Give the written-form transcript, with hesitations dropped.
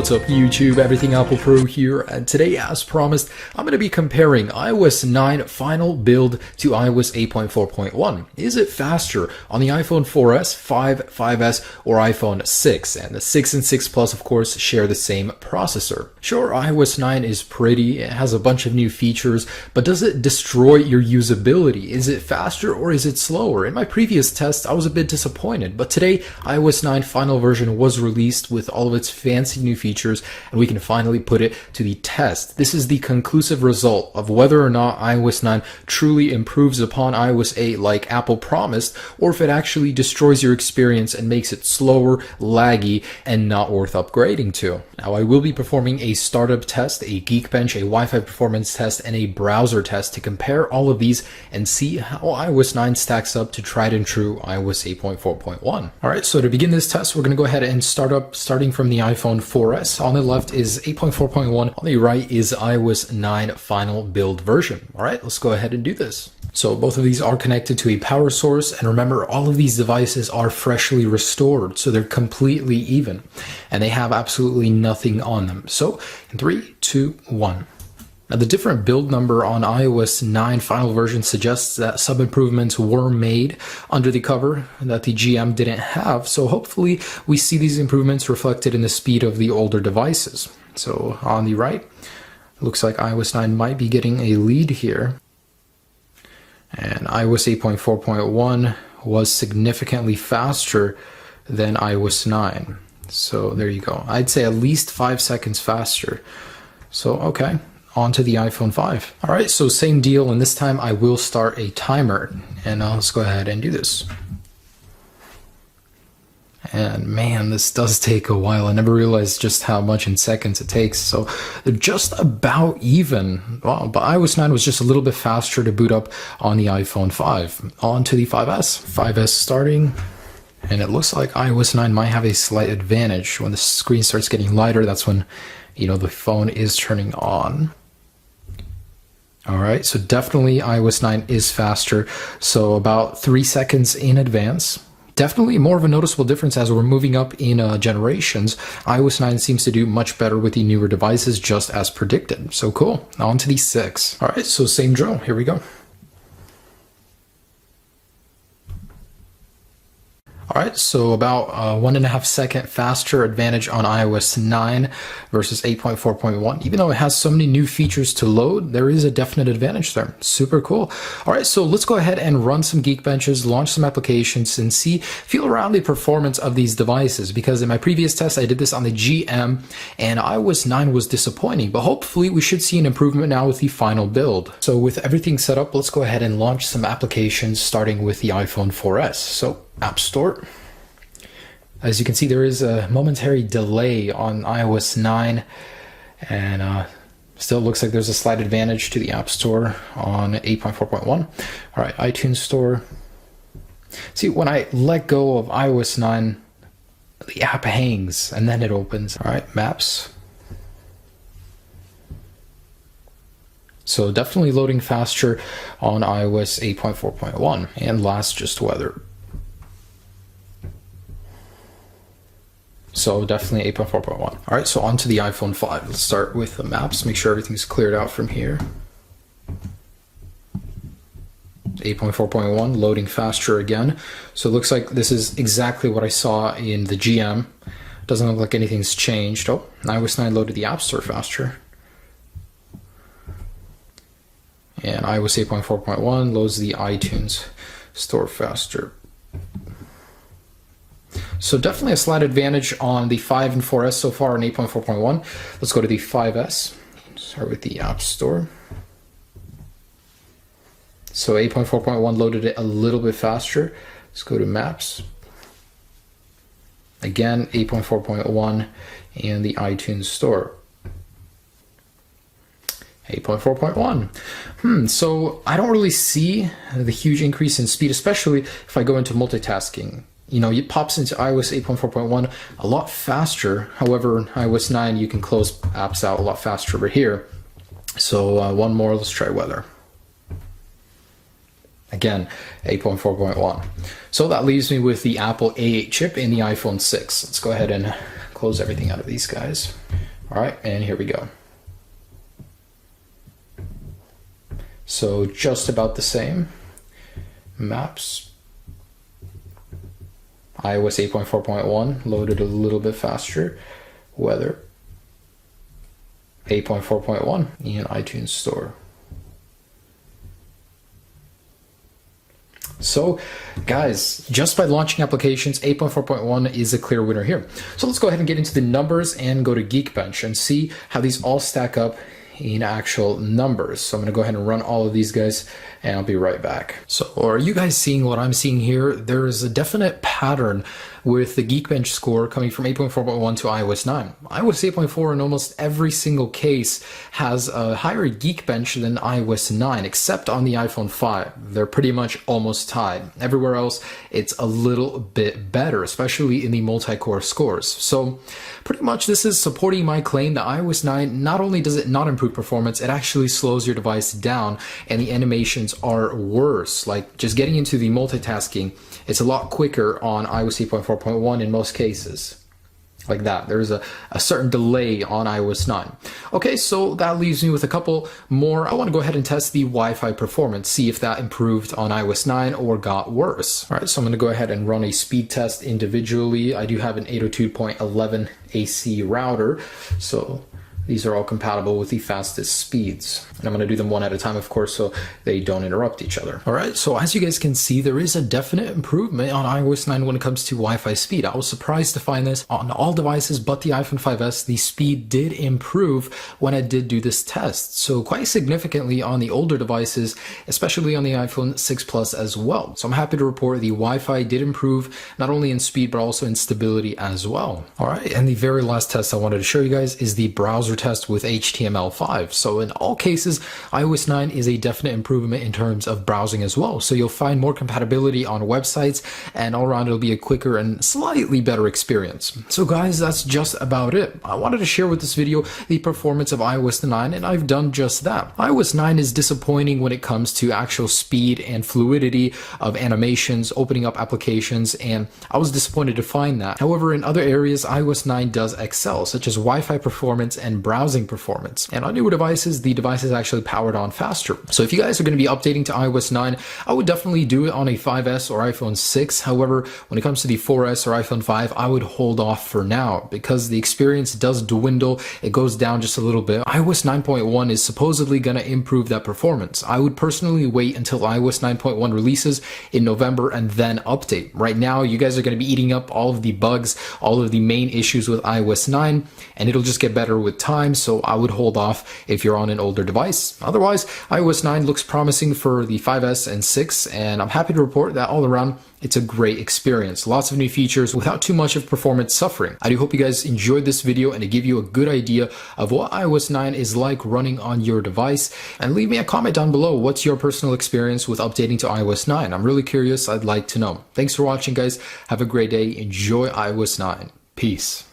What's up YouTube, EverythingApplePro here, and today as promised I'm going to be comparing iOS 9 final build to iOS 8.4.1. Is it faster on the iPhone 4S, 5, 5S, or iPhone 6? And the 6 and 6 Plus of course share the same processor. Sure, iOS 9 is pretty, it has a bunch of new features, but does it destroy your usability? Is it faster or is it slower? In my previous test I was a bit disappointed, but today iOS 9 final version was released with all of its fancy new features, and we can finally put it to the test. This is the conclusive result of whether or not iOS 9 truly improves upon iOS 8 like Apple promised, or if it actually destroys your experience and makes it slower, laggy, and not worth upgrading to. Now I will be performing a startup test, a Geekbench, a Wi-Fi performance test, and a browser test to compare all of these and see how iOS 9 stacks up to tried and true iOS 8.4.1. Alright, so to begin this test, we're going to go ahead and starting from the iPhone 4S. On the left is 8.4.1, on the right is iOS 9 final build version. Alright, let's go ahead and do this. So both of these are connected to a power source, and remember all of these devices are freshly restored, so they're completely even, and they have absolutely nothing on them. So in 3, 2, 1. Now the different build number on iOS 9 final version suggests that some improvements were made under the cover that the GM didn't have, so hopefully we see these improvements reflected in the speed of the older devices. So on the right, looks like iOS 9 might be getting a lead here, and iOS 8.4.1 was significantly faster than iOS 9. So there you go. I'd say at least 5 seconds faster. So okay. On to the iPhone 5. Alright, so same deal, and this time I will start a timer, and let's go ahead and do this. And man, this does take a while. I never realized just how much in seconds it takes. So they're just about even. Wow, but iOS 9 was just a little bit faster to boot up on the iPhone 5. On to the 5S. 5S starting. And it looks like iOS 9 might have a slight advantage. When the screen starts getting lighter, that's when, you know, the phone is turning on. Alright, so definitely iOS 9 is faster, so about 3 seconds in advance. Definitely more of a noticeable difference as we're moving up in generations. iOS 9 seems to do much better with the newer devices, just as predicted. So cool. On to the 6. Alright, so same drill. Here we go. Alright, so about 1.5 second faster advantage on iOS 9 versus 8.4.1. Even though it has so many new features to load, there is a definite advantage there. Super cool. Alright, so let's go ahead and run some Geekbenches, launch some applications, and feel around the performance of these devices, because in my previous test I did this on the GM and iOS 9 was disappointing, but hopefully we should see an improvement now with the final build. So with everything set up, let's go ahead and launch some applications starting with the iPhone 4S. So App Store. As you can see, there is a momentary delay on iOS 9, and still looks like there's a slight advantage to the App Store on 8.4.1. All right, iTunes Store. See, when I let go of iOS 9, the app hangs and then it opens. All right, Maps. So definitely loading faster on iOS 8.4.1. And last, just weather. So definitely 8.4.1. All right, so on to the iPhone 5. Let's start with the maps. Make sure everything's cleared out from here. 8.4.1, loading faster again. So it looks like this is exactly what I saw in the GM. Doesn't look like anything's changed. Oh, iOS 9 loaded the App Store faster. And iOS 8.4.1 loads the iTunes Store faster. So definitely a slight advantage on the 5 and 4S so far on 8.4.1. Let's go to the 5S. Start with the App Store. So 8.4.1 loaded it a little bit faster. Let's go to Maps. Again, 8.4.1 and the iTunes Store. 8.4.1. So I don't really see the huge increase in speed, especially if I go into multitasking. You know, it pops into iOS 8.4.1 a lot faster. However, iOS 9, you can close apps out a lot faster over here. So one more, let's try weather. Again, 8.4.1. So that leaves me with the Apple A8 chip in the iPhone 6. Let's go ahead and close everything out of these guys. All right, and here we go. So just about the same. Maps. iOS 8.4.1 loaded a little bit faster. Weather. 8.4.1 in iTunes Store. So guys, just by launching applications, 8.4.1 is a clear winner here. So let's go ahead and get into the numbers and go to Geekbench and see how these all stack up in actual numbers. So I'm going to go ahead and run all of these guys and I'll be right back. So are you guys seeing what I'm seeing here? There is a definite pattern with the Geekbench score coming from 8.4.1 to iOS 9. iOS 8.4 in almost every single case has a higher Geekbench than iOS 9, except on the iPhone 5. They're pretty much almost tied. Everywhere else, it's a little bit better, especially in the multi-core scores. So pretty much this is supporting my claim that iOS 9, not only does it not improve performance, it actually slows your device down and the animations are worse. Like just getting into the multitasking, it's a lot quicker on iOS 8.4.1 in most cases. Like that. There's a certain delay on iOS 9. Okay, so that leaves me with a couple more. I want to go ahead and test the Wi-Fi performance, see if that improved on iOS 9 or got worse. All right, so I'm going to go ahead and run a speed test individually. I do have an 802.11 AC router, so these are all compatible with the fastest speeds. And I'm going to do them one at a time, of course, so they don't interrupt each other. All right, so as you guys can see, there is a definite improvement on iOS 9 when it comes to Wi-Fi speed. I was surprised to find this on all devices but the iPhone 5S. The speed did improve when I did do this test. So quite significantly on the older devices, especially on the iPhone 6 Plus as well. So I'm happy to report the Wi-Fi did improve not only in speed but also in stability as well. All right, and the very last test I wanted to show you guys is the browser test with HTML5. So in all cases, iOS 9 is a definite improvement in terms of browsing as well. So you'll find more compatibility on websites and all around it'll be a quicker and slightly better experience. So guys, that's just about it. I wanted to share with this video the performance of iOS 9 and I've done just that. iOS 9 is disappointing when it comes to actual speed and fluidity of animations, opening up applications, and I was disappointed to find that. However, in other areas, iOS 9 does excel, such as Wi-Fi performance and browsing performance. And on newer devices, the device is actually powered on faster. So if you guys are going to be updating to iOS 9, I would definitely do it on a 5S or iPhone 6. However, when it comes to the 4S or iPhone 5, I would hold off for now because the experience does dwindle. It goes down just a little bit. iOS 9.1 is supposedly going to improve that performance. I would personally wait until iOS 9.1 releases in November and then update. Right now, you guys are going to be eating up all of the bugs, all of the main issues with iOS 9, and it'll just get better with time. So I would hold off if you're on an older device. Otherwise, iOS 9 looks promising for the 5S and 6, and I'm happy to report that all around, it's a great experience. Lots of new features without too much of performance suffering. I do hope you guys enjoyed this video and it gave you a good idea of what iOS 9 is like running on your device. And leave me a comment down below. What's your personal experience with updating to iOS 9? I'm really curious. I'd like to know. Thanks for watching, guys. Have a great day. Enjoy iOS 9. Peace.